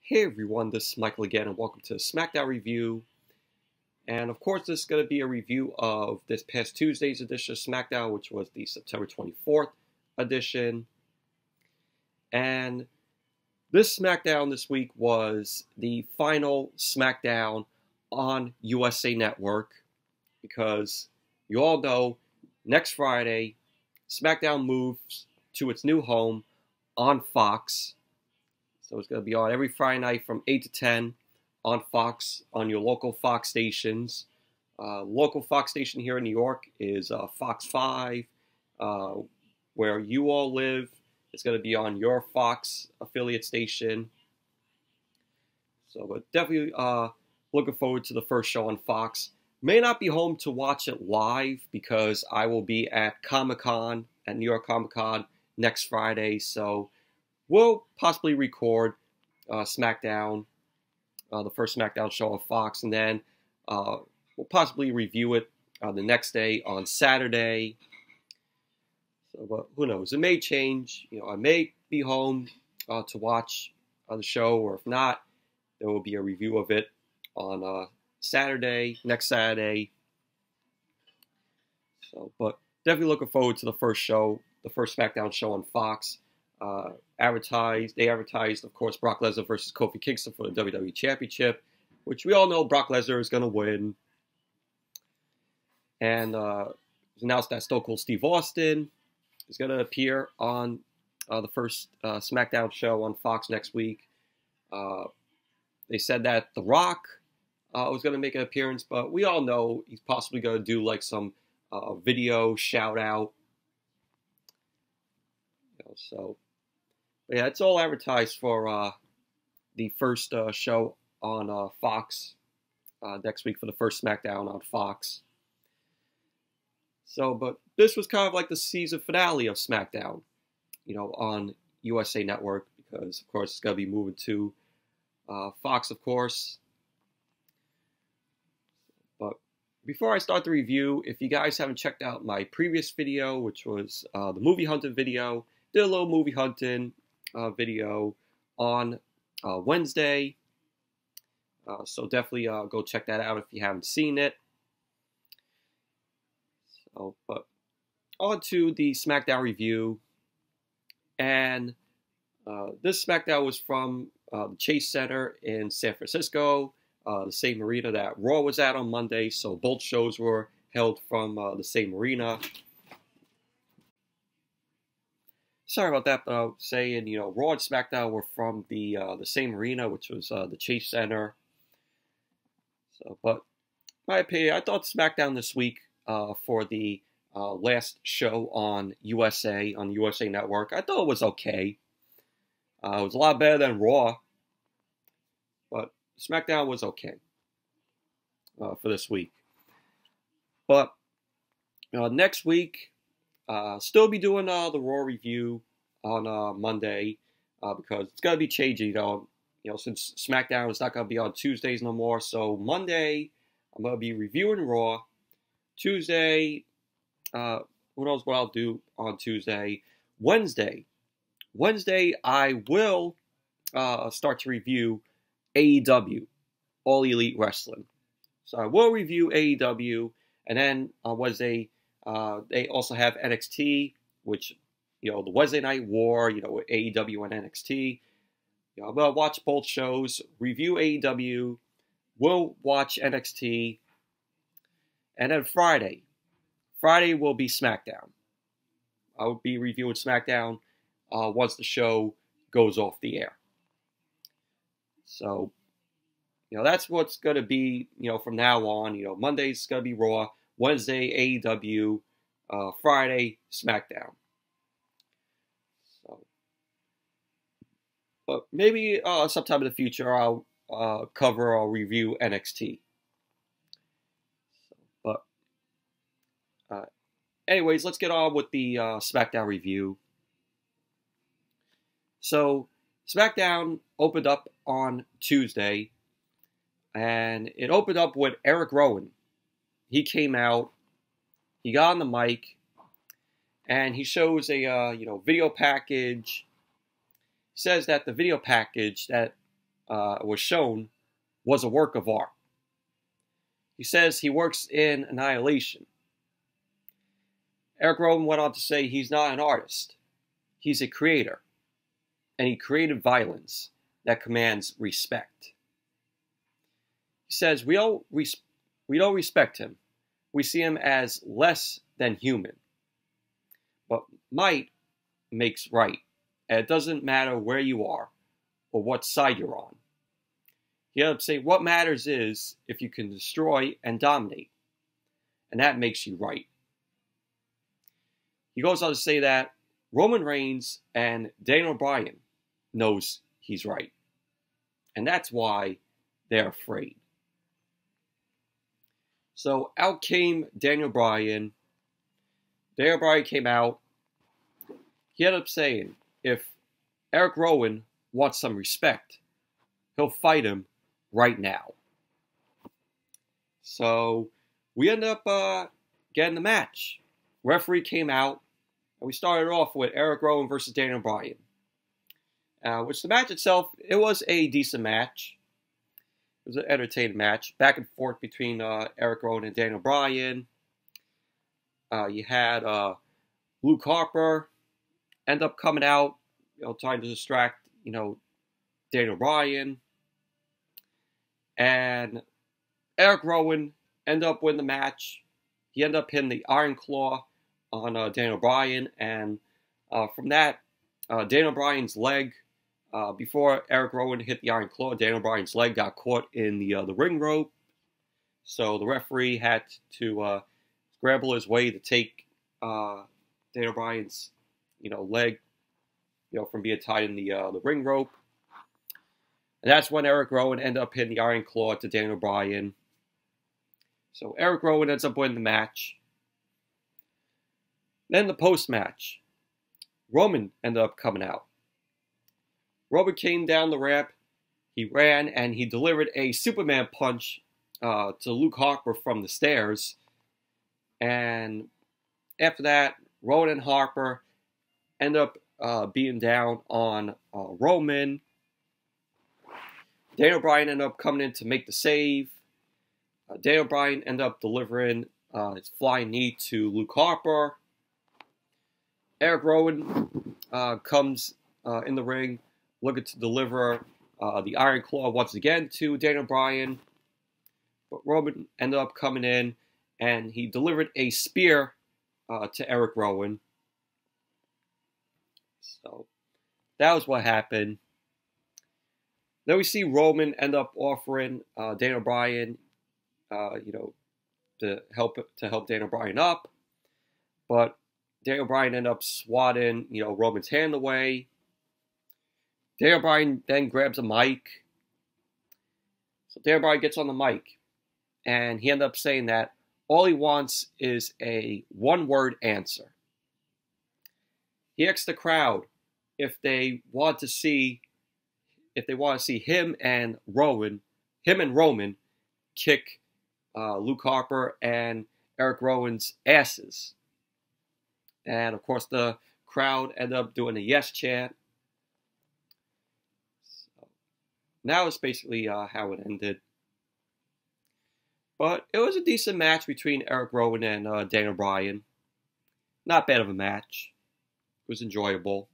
Hey everyone, this is Michael again, and welcome to Smackdown Review. And of course, this is going to be a review of this past Tuesday's edition of Smackdown, which was the September 24th edition. And this Smackdown this week was the final Smackdown on USA Network, because you all know next Friday, Smackdown moves to its new home on Fox. So it's going to be on every Friday night from 8 to 10 on Fox, on your local Fox stations. Local Fox station here in New York is Fox 5. Where you all live, it's going to be on your Fox affiliate station. So, but definitely looking forward to the first show on Fox. May not be home to watch it live because I will be at Comic-Con, at New York Comic-Con next Friday. So we'll possibly record SmackDown, the first SmackDown show on Fox, and then we'll possibly review it the next day on Saturday. So, but who knows? It may change. You know, I may be home to watch the show, or if not, there will be a review of it on Saturday, next Saturday. So, but definitely looking forward to the first show, the first SmackDown show on Fox. They advertised, of course, Brock Lesnar versus Kofi Kingston for the WWE Championship, which we all know Brock Lesnar is going to win. And it was announced that Stone Cold Steve Austin is going to appear on the first SmackDown show on Fox next week. They said that The Rock was going to make an appearance, but we all know he's possibly going to do like some video shout out. So, yeah, it's all advertised for the first show on Fox next week, for the first SmackDown on Fox. So, but this was kind of like the season finale of SmackDown, you know, on USA Network, because, of course, it's going to be moving to Fox, of course. But before I start the review, if you guys haven't checked out my previous video, which was the movie hunting video, did a little movie hunting video on Wednesday. So definitely go check that out if you haven't seen it. So, but on to the SmackDown review. And this SmackDown was from the Chase Center in San Francisco, the same arena that Raw was at on Monday. So both shows were held from the same arena. Sorry about that, but I was saying, you know, Raw and SmackDown were from the same arena, which was the Chase Center. So, but in my opinion, I thought SmackDown this week for the last show on USA Network, I thought it was okay. It was a lot better than Raw, but SmackDown was okay for this week. But next week, still be doing the Raw review on Monday because it's gonna be changing. You know, since SmackDown is not gonna be on Tuesdays no more. So Monday, I'm gonna be reviewing Raw. Tuesday, who knows what I'll do on Tuesday. Wednesday, I will start to review AEW, All Elite Wrestling. So I will review AEW, and then on Wednesday, they also have NXT, which, you know, the Wednesday Night War, you know, with AEW and NXT. You know, I'm going to watch both shows, review AEW, we'll watch NXT, and then Friday will be SmackDown. I will be reviewing SmackDown once the show goes off the air. So, you know, that's what's going to be, you know, from now on. You know, Monday's going to be Raw, Wednesday AEW, Friday SmackDown. So, but maybe sometime in the future I'll cover or review NXT. So, but anyways, let's get on with the SmackDown review. So, SmackDown opened up on Tuesday, and it opened up with Erick Rowan. He came out, he got on the mic, and he shows a video package. He says that the video package that was shown was a work of art. He says he works in annihilation. Erick Rowan went on to say he's not an artist. He's a creator. And he created violence that commands respect. He says we don't respect him. We see him as less than human. But might makes right. And it doesn't matter where you are or what side you're on. He ended up saying what matters is if you can destroy and dominate. And that makes you right. He goes on to say that Roman Reigns and Daniel Bryan knows he's right. And that's why they're afraid. So out came Daniel Bryan. Daniel Bryan came out. He ended up saying if Erick Rowan wants some respect, he'll fight him right now. So we ended up getting the match. Referee came out, and we started off with Erick Rowan versus Daniel Bryan. Which the match itself, it was a decent match. It was an entertaining match. Back and forth between Erick Rowan and Daniel Bryan. You had Luke Harper end up coming out, trying to distract, Daniel Bryan. And Erick Rowan ended up winning the match. He ended up hitting the Iron Claw on Daniel Bryan. And from that, Daniel Bryan's leg, before Erick Rowan hit the Iron Claw, Daniel Bryan's leg got caught in the ring rope. So the referee had to scramble his way to take Daniel Bryan's, leg, from being tied in the ring rope. And that's when Erick Rowan ended up hitting the Iron Claw to Daniel Bryan. So Erick Rowan ends up winning the match. Then the post-match, Roman ended up coming out. Roman came down the ramp. He ran and he delivered a Superman punch to Luke Harper from the stairs. And after that, Rowan and Harper end up being down on Roman. Daniel Bryan ended up coming in to make the save. Daniel Bryan ended up delivering his flying knee to Luke Harper. Erick Rowan comes in the ring looking to deliver the Iron Claw once again to Daniel Bryan. But Rowan ended up coming in and he delivered a spear to Erick Rowan. So that was what happened. Then we see Roman end up offering Daniel Bryan, to help Daniel Bryan up, but Daniel Bryan ended up swatting, Roman's hand away. Daniel Bryan then grabs a mic. So Daniel Bryan gets on the mic, and he ended up saying that all he wants is a one-word answer. He asked the crowd if they want to see him and Roman kick Luke Harper and Erick Rowan's asses. And of course the crowd ended up doing a yes chant. So that was basically how it ended. But it was a decent match between Erick Rowan and Daniel Bryan. Not bad of a match. It was enjoyable.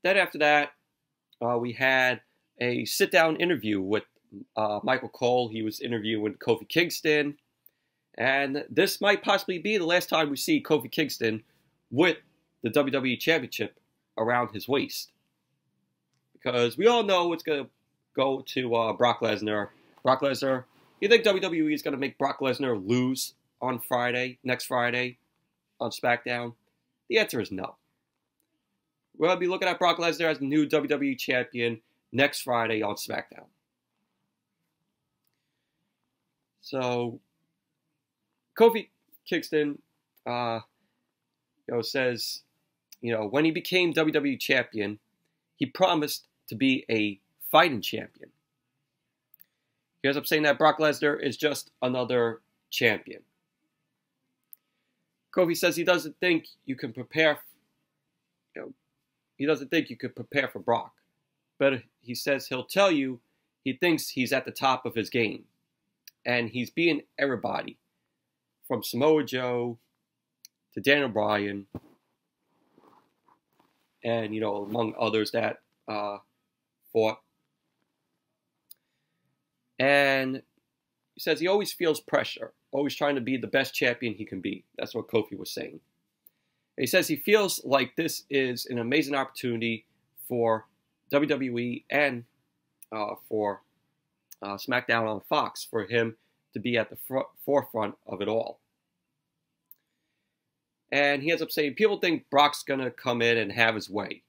Then after that, we had a sit-down interview with Michael Cole. He was interviewing Kofi Kingston. And this might possibly be the last time we see Kofi Kingston with the WWE Championship around his waist. Because we all know it's going to go to Brock Lesnar. Brock Lesnar, you think WWE is going to make Brock Lesnar lose on next Friday, on SmackDown? The answer is no. We're going to be looking at Brock Lesnar as the new WWE Champion next Friday on SmackDown. So, Kofi Kingston, says, when he became WWE Champion, he promised to be a fighting champion. He ends up saying that Brock Lesnar is just another champion. Kofi says he doesn't think you can prepare he doesn't think you could prepare for Brock. But he says he'll tell you he thinks he's at the top of his game. And he's beating everybody. From Samoa Joe to Daniel Bryan. And, you know, among others that fought. And he says he always feels pressure. Always trying to be the best champion he can be. That's what Kofi was saying. And he says he feels like this is an amazing opportunity for WWE and for SmackDown on Fox for him to be at the forefront of it all. And he ends up saying, people think Brock's going to come in and have his way.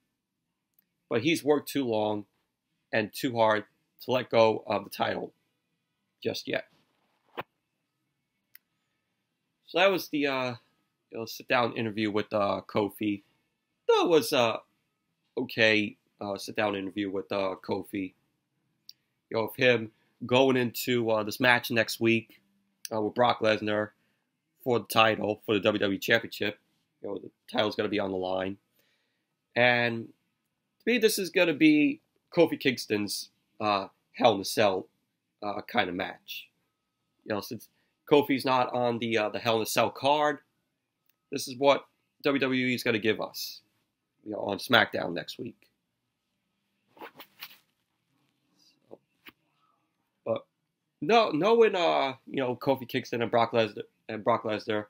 But he's worked too long and too hard to let go of the title just yet. So that was the sit-down interview with Kofi. That was okay sit-down interview with Kofi. You know, of him going into this match next week with Brock Lesnar for the title, for the WWE Championship. You know, the title's going to be on the line. And to me, this is going to be Kofi Kingston's Hell in a Cell kind of match. You know, since Kofi's not on the Hell in a Cell card, this is what WWE is going to give us, you know, on SmackDown next week. So, but knowing you know, Kofi Kingston and Brock Lesnar,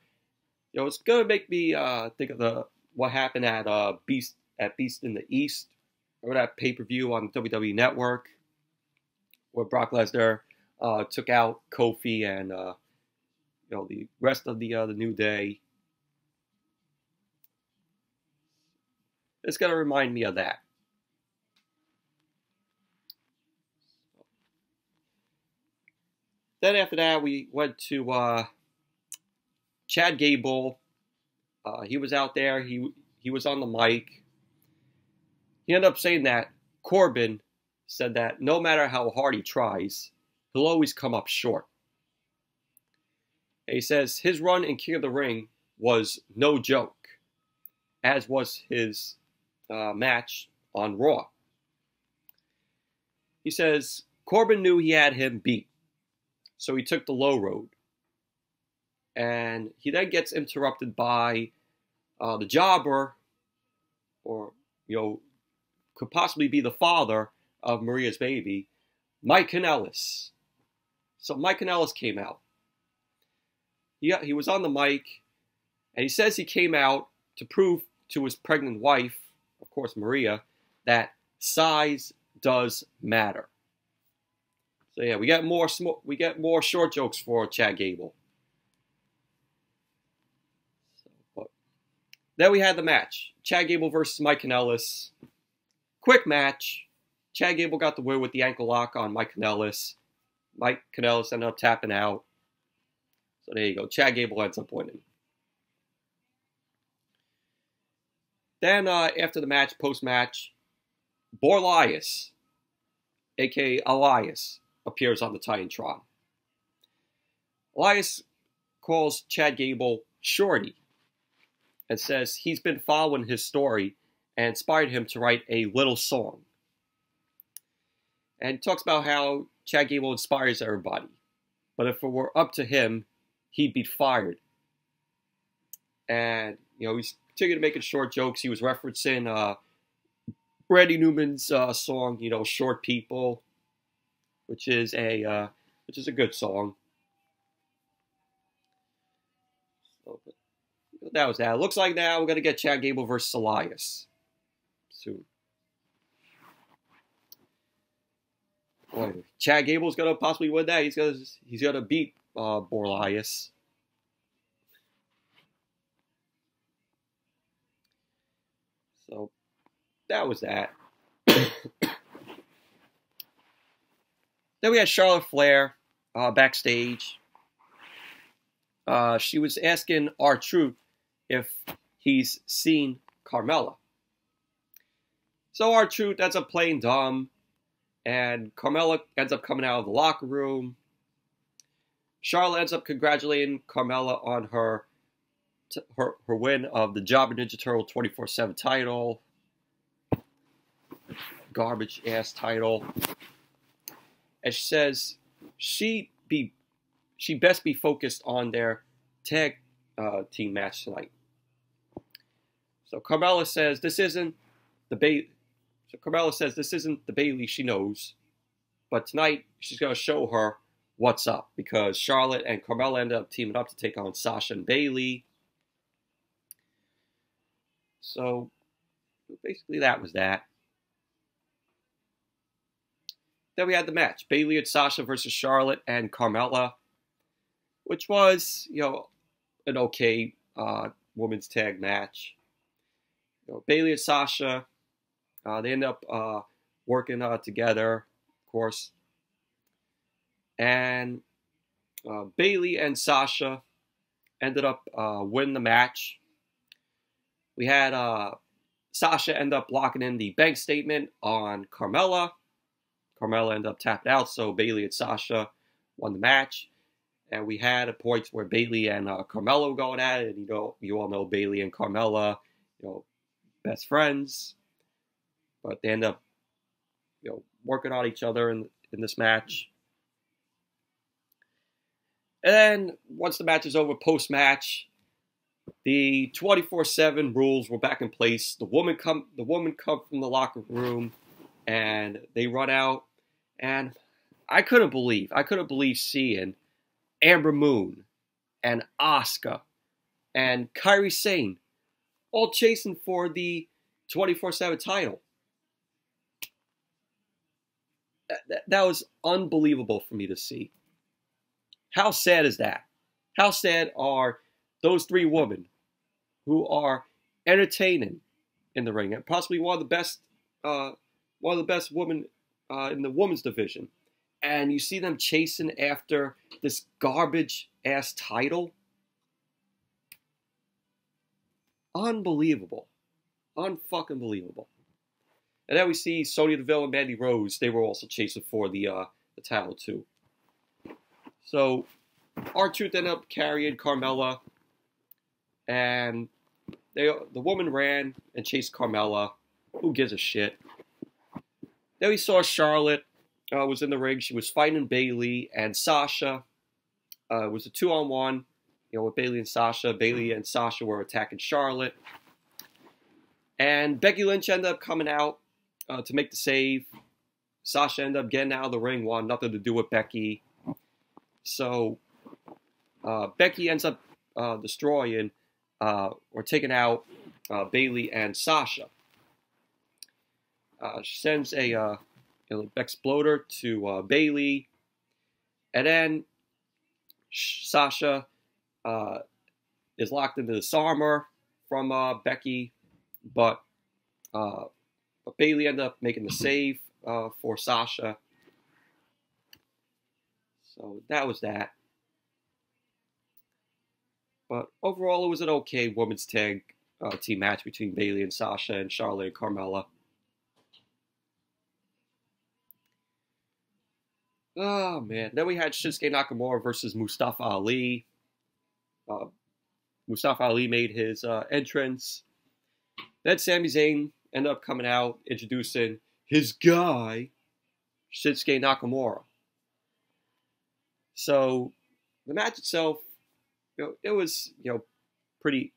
you know, it's going to make me think of what happened at Beast in the East, or that pay-per-view on the WWE Network, where Brock Lesnar took out Kofi and you know, the rest of the New Day. It's going to remind me of that. Then after that, we went to Chad Gable. He was out there. He was on the mic. He ended up saying that Corbin said that no matter how hard he tries, he'll always come up short. And he says his run in King of the Ring was no joke, as was his match on Raw. He says Corbin knew he had him beat, so he took the low road. And he then gets interrupted by the jobber, or, you know, could possibly be the father of Maria's baby, Mike Kanellis. So Mike Kanellis came out. He was on the mic, and he says he came out to prove to his pregnant wife, of course Maria, that size does matter. So yeah, we get more short jokes for Chad Gable. Then we had the match. Chad Gable versus Mike Kanellis. Quick match. Chad Gable got the win with the ankle lock on Mike Kanellis. Mike Kanellis ended up tapping out. So there you go. Chad Gable ends up winning. Then after the match, post-match, Borlias, a.k.a. Elias, appears on the Titantron. Elias calls Chad Gable Shorty and says he's been following his story and inspired him to write a little song. And he talks about how Chad Gable inspires everybody. But if it were up to him, he'd be fired. And, you know, he's continuing to make short jokes. He was referencing Randy Newman's song, you know, Short People, which is a good song. So, that was that. It looks like now we're going to get Chad Gable versus Elias soon. Boy, Chad Gable's going to possibly win that. He's going to beat Borlias. So that was that. Then we had Charlotte Flair backstage. She was asking R-Truth if he's seen Carmella. So R-Truth ends up playing dumb, and Carmella ends up coming out of the locker room. Charlotte ends up congratulating Carmella on her win of the Jobber Ninja Turtle 24/7 title. garbage ass title. And she says she best be focused on their tag team match tonight. So Carmella says this isn't the Bayley she knows, but tonight she's gonna show her what's up, because Charlotte and Carmella ended up teaming up to take on Sasha and Bayley. So basically that was that. Then we had the match, Bayley and Sasha versus Charlotte and Carmella, which was, an okay women's tag match. Bayley and Sasha, they end up working together, of course. And Bayley and Sasha ended up winning the match. We had Sasha end up locking in the bank statement on Carmella. Carmella ended up tapping out, so Bayley and Sasha won the match. And we had a point where Bayley and Carmella were going at it. And, you all know Bayley and Carmella, best friends. But they end up, working on each other in this match. And then, once the match is over, post-match, the 24/7 rules were back in place. The women come from the locker room, and they run out. And I couldn't believe seeing Amber Moon and Asuka and Kairi Sane all chasing for the 24/7 title. That was unbelievable for me to see. How sad is that? How sad are those three women who are entertaining in the ring and possibly one of the best women in the women's division, and you see them chasing after this garbage ass title? Unbelievable, unfucking believable. And then we see Sonya Deville and Mandy Rose. They were also chasing for the title too. So R-Truth ended up carrying Carmella, and the woman ran and chased Carmella. Who gives a shit? Then we saw Charlotte was in the ring. She was fighting Bayley and Sasha. It was a 2-on-1, with Bayley and Sasha. Bayley and Sasha were attacking Charlotte. And Becky Lynch ended up coming out to make the save. Sasha ended up getting out of the ring, wanted nothing to do with Becky. So Becky ends up destroying or taking out Bayley and Sasha. She sends a exploder to Bayley, and then Sasha is locked into this armor from Becky, but Bayley ended up making the save for Sasha. So that was that. But overall, it was an okay women's tag team match between Bayley and Sasha and Charlotte and Carmella. Oh, man. Then we had Shinsuke Nakamura versus Mustafa Ali. Mustafa Ali made his entrance. Then Sami Zayn ended up coming out, introducing his guy, Shinsuke Nakamura. So, the match itself, it was, pretty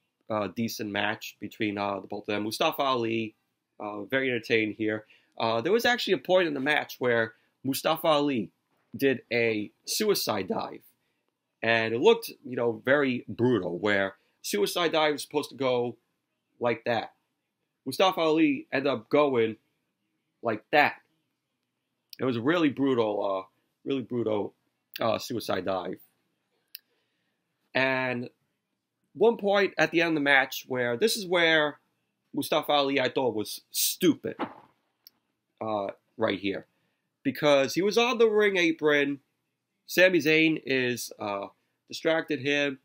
decent match between the both of them. Mustafa Ali, very entertaining here. There was actually a point in the match where Mustafa Ali did a suicide dive. And it looked, very brutal, where suicide dive was supposed to go like that. Mustafa Ali ended up going like that. It was a really brutal suicide dive. And one point at the end of the match where this is where Mustafa Ali, I thought, was stupid right here. Because he was on the ring apron. Sami Zayn is distracted him.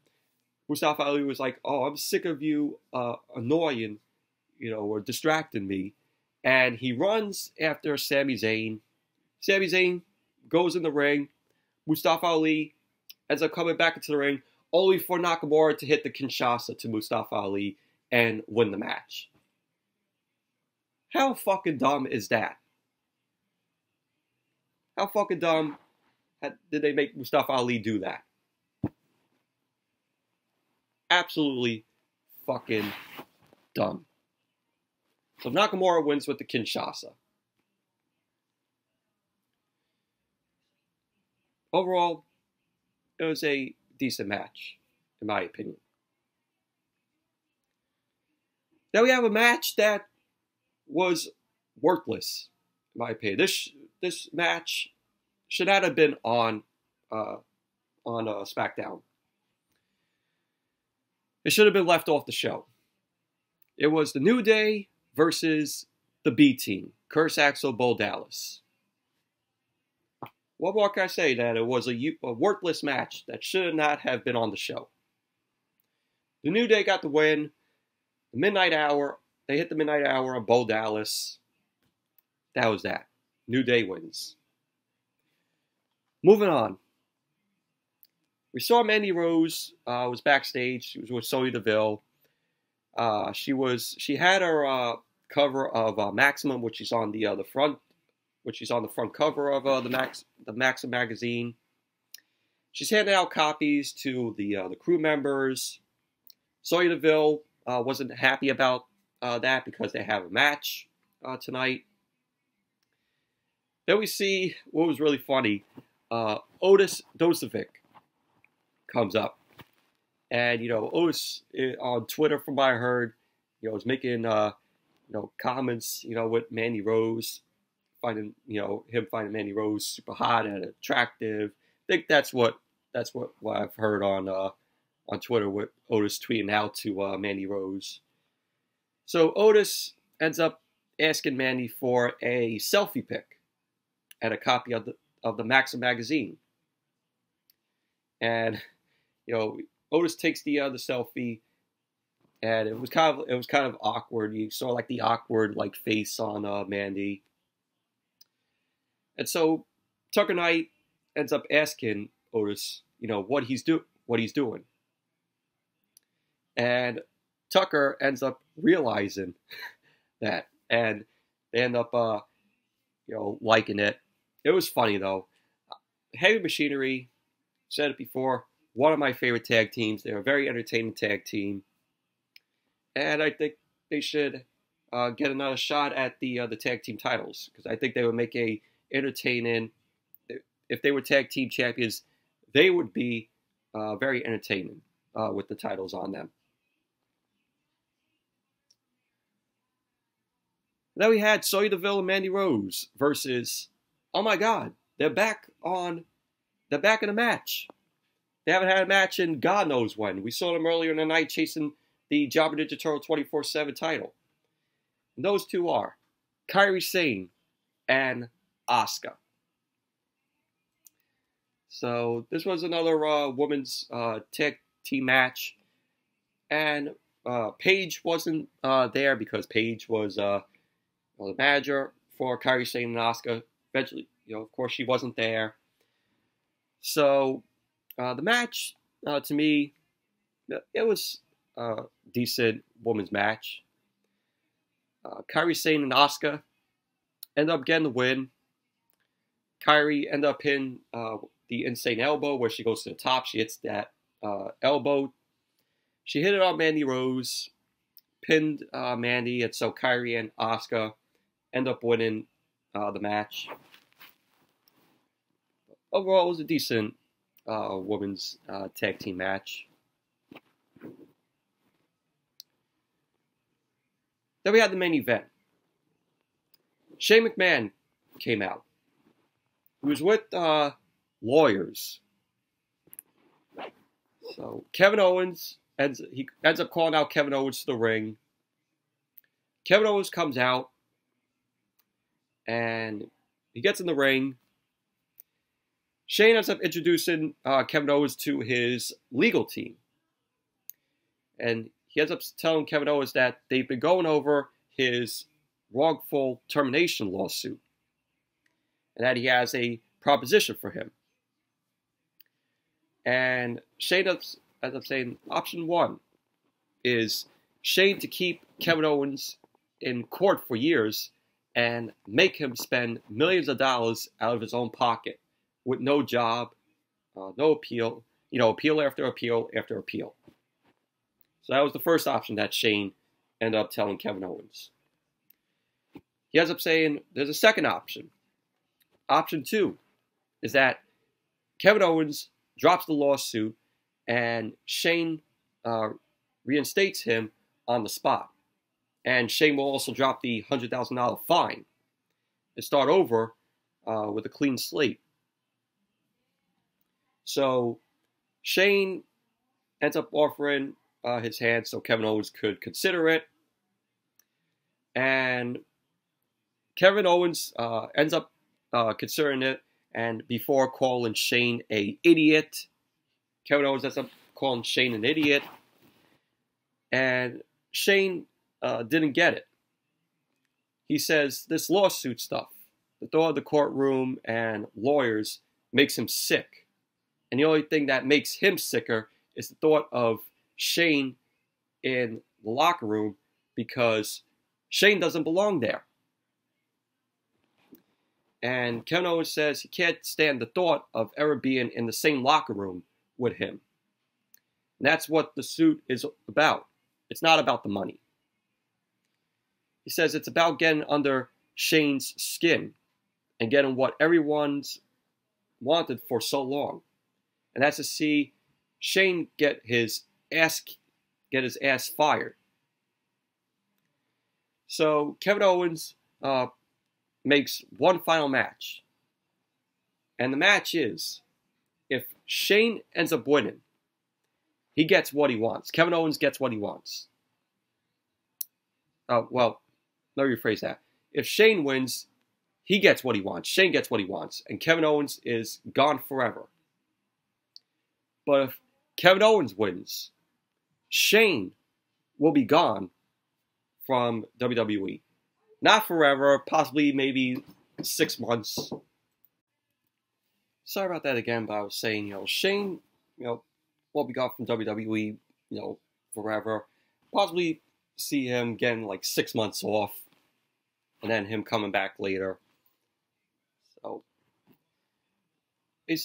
Mustafa Ali was like, "Oh, I'm sick of you annoying, or distracting me." And he runs after Sami Zayn. Sami Zayn goes in the ring. Mustafa Ali ends up coming back into the ring, only for Nakamura to hit the Kinshasa to Mustafa Ali and win the match. How fucking dumb is that? How fucking dumb did they make Mustafa Ali do that? Absolutely fucking dumb. So Nakamura wins with the Kinshasa. Overall, it was a decent match, in my opinion. Now we have a match that was worthless, in my opinion. This match should not have been on SmackDown. It should have been left off the show. It was the New Day versus the B Team, Curtis Axel, Bo Dallas. What more can I say? That it was a worthless match that should not have been on the show. The New Day got the win. The midnight hour. They hit the midnight hour on Bo Dallas. That was that. New Day wins. Moving on. We saw Mandy Rose was backstage. She was with Sonya Deville. She had her cover of Maximum, which is on the front. Which is on the front cover of the Maxim magazine. She's handing out copies to the crew members. Sonya Deville wasn't happy about that because they have a match tonight. Then we see what was really funny. Otis Dozovic comes up, and Otis on Twitter, from what I heard, was making comments with Mandy Rose. Finding Mandy Rose super hot and attractive. I think that's what I've heard on Twitter with Otis tweeting out to Mandy Rose. So Otis ends up asking Mandy for a selfie pic and a copy of the Maxim magazine. And Otis takes the selfie, and it was kind of awkward. You saw like the awkward face on Mandy. And so Tucker Knight ends up asking Otis, what he's doing. And Tucker ends up realizing that, and they end up, liking it. It was funny though. Heavy Machinery, said it before, one of my favorite tag teams. They're a very entertaining tag team, and I think they should get another shot at the tag team titles, because I think they would make a entertaining. If they were tag team champions, they would be very entertaining with the titles on them. Then we had Sonya Deville and Mandy Rose versus, oh my God, they're back in the match. They haven't had a match in God knows when. We saw them earlier in the night chasing the Jobber Ninja Turtle 24/7 title. And those two are Kairi Sane and Asuka. So this was another women's tag team match, and Paige wasn't there because Paige was the manager for Kairi Sane and Asuka. Eventually, of course, she wasn't there. So the match, to me, it was a decent women's match. Kairi Sane and Asuka end up getting the win. Kairi ended up hitting the insane elbow where she goes to the top. She hits that elbow. She hit it on Mandy Rose, pinned Mandy, and so Kairi and Asuka end up winning the match. Overall, it was a decent women's tag team match. Then we had the main event. Shane McMahon came out. He was with lawyers. So Kevin Owens ends up calling out Kevin Owens to the ring. Kevin Owens comes out, and he gets in the ring. Shane ends up introducing Kevin Owens to his legal team. And he ends up telling Kevin Owens that they've been going over his wrongful termination lawsuit, and that he has a proposition for him. And Shane ends up saying option one is Shane to keep Kevin Owens in court for years and make him spend millions of dollars out of his own pocket with no job, no appeal, appeal after appeal after appeal. So that was the first option that Shane ended up telling Kevin Owens. He ends up saying there's a second option. Option 2 is that Kevin Owens drops the lawsuit and Shane reinstates him on the spot. And Shane will also drop the $100,000 fine and start over with a clean slate. So Shane ends up offering his hand so Kevin Owens could consider it. And Kevin Owens ends up considering it. And before calling Shane an idiot, Kevin Owens ends up calling Shane an idiot. And Shane didn't get it. He says this lawsuit stuff, the thought of the courtroom and lawyers, makes him sick. And the only thing that makes him sicker is the thought of Shane in the locker room, because Shane doesn't belong there. And Kevin Owens says he can't stand the thought of ever being in the same locker room with him. And that's what the suit is about. It's not about the money. He says it's about getting under Shane's skin and getting what everyone's wanted for so long. And that's to see Shane get his ass fired. So Kevin Owens makes one final match. And the match is, if Shane ends up winning, he gets what he wants. Kevin Owens gets what he wants. Well, let me rephrase that. If Shane wins, he gets what he wants. Shane gets what he wants. And Kevin Owens is gone forever. But if Kevin Owens wins, Shane will be gone from WWE. Not forever, possibly maybe 6 months. Sorry about that again, but I was saying, Shane, will be gone from WWE, forever. Possibly see him getting like 6 months off, and then him coming back later. So he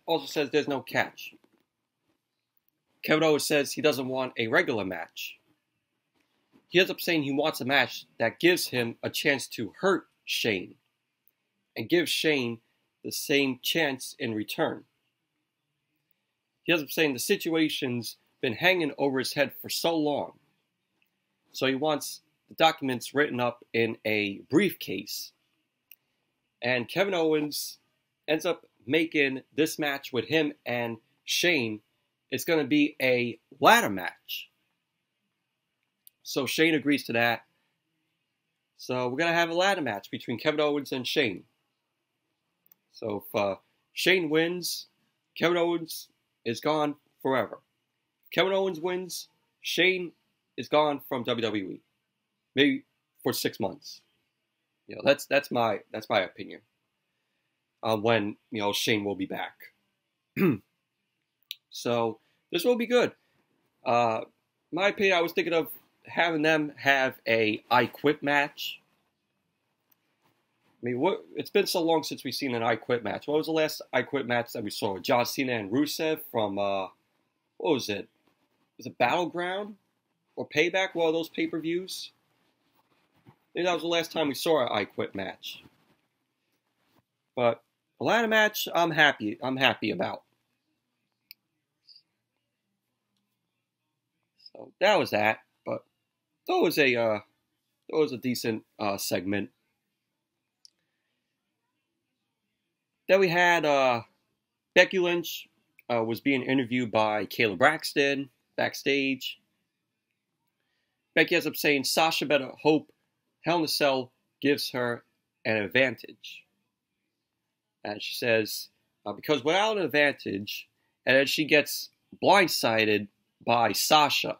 also says there's no catch. Kevin Owens says he doesn't want a regular match. He ends up saying he wants a match that gives him a chance to hurt Shane and give Shane the same chance in return. He ends up saying the situation's been hanging over his head for so long. So he wants the documents written up in a briefcase. And Kevin Owens ends up making this match with him and Shane. It's going to be a ladder match. So Shane agrees to that. So we're going to have a ladder match between Kevin Owens and Shane. So if Shane wins, Kevin Owens is gone forever. If Kevin Owens wins, Shane is gone from WWE. Maybe for 6 months. That's my opinion on when Shane will be back. So this will be good. My opinion, I was thinking of having them have a I Quit match. I mean, it's been so long since we've seen an I Quit match. What was the last I Quit match that we saw? John Cena and Rusev from, what was it? Was it Battleground? Or Payback? One of those pay-per-views? I think that was the last time we saw an I Quit match. But a ladder match, I'm happy about. So that was that. But that was a decent segment. Then we had Becky Lynch was being interviewed by Kayla Braxton backstage. Becky ends up saying Sasha better hope Hell in a Cell gives her an advantage. And she says, because without an advantage, and then she gets blindsided by Sasha.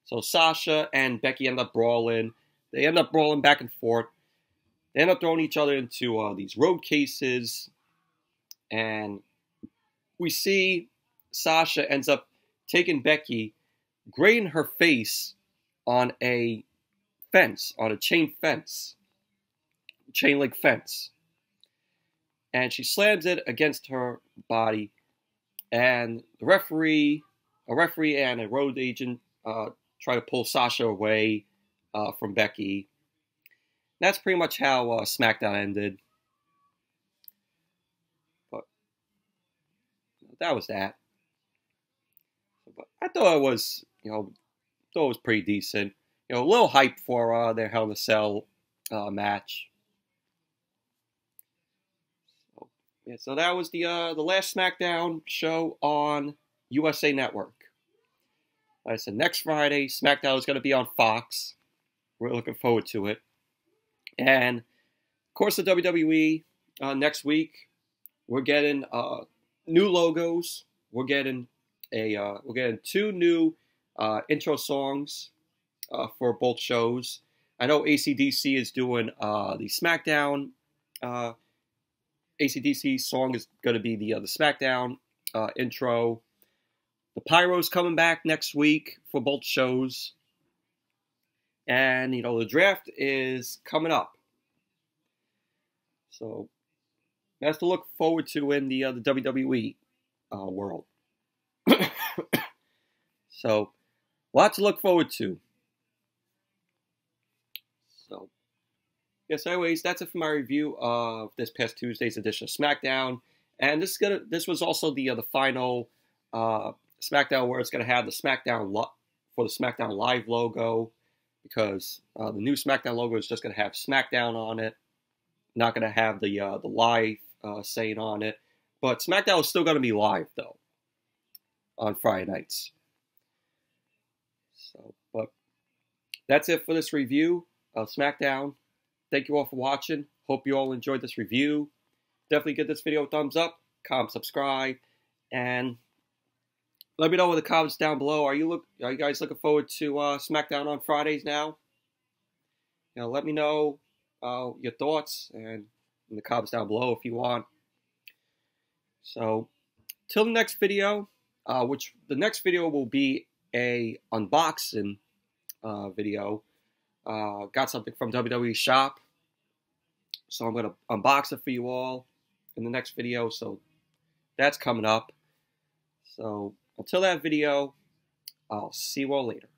So Sasha and Becky end up brawling. They end up brawling back and forth. They end up throwing each other into these road cases. And we see Sasha ends up taking Becky, grading her face on a fence, on a chain fence. chain link fence. And she slams it against her body. And a referee and a road agent try to pull Sasha away from Becky. That's pretty much how SmackDown ended. But that was that. But I thought it was, pretty decent. A little hype for their Hell in a Cell match. So that was the last SmackDown show on USA Network. Like I said, next Friday, SmackDown is going to be on Fox. We're looking forward to it. And, of course, the WWE next week, we're getting new logos. We're getting two new intro songs for both shows. I know AC/DC is doing the SmackDown. AC/DC song is going to be the SmackDown intro. The Pyro's coming back next week for both shows. And, the draft is coming up. So, that's to look forward to in the WWE world. So, lots to look forward to. So, yes, anyways, that's it for my review of this past Tuesday's edition of SmackDown. And this was also the final SmackDown where it's going to have the SmackDown for the SmackDown Live logo, because the new SmackDown logo is just going to have SmackDown on it, not going to have the live saying on it. But SmackDown is still going to be live though on Friday nights. So, but that's it for this review of SmackDown. Thank you all for watching. Hope you all enjoyed this review. Definitely give this video a thumbs up, comment, subscribe, and let me know in the comments down below. Are you guys looking forward to SmackDown on Fridays now? Let me know your thoughts and in the comments down below if you want. So, till the next video, which the next video will be a unboxing video. Got something from WWE Shop, so I'm going to unbox it for you all in the next video. So that's coming up. So until that video, I'll see you all later.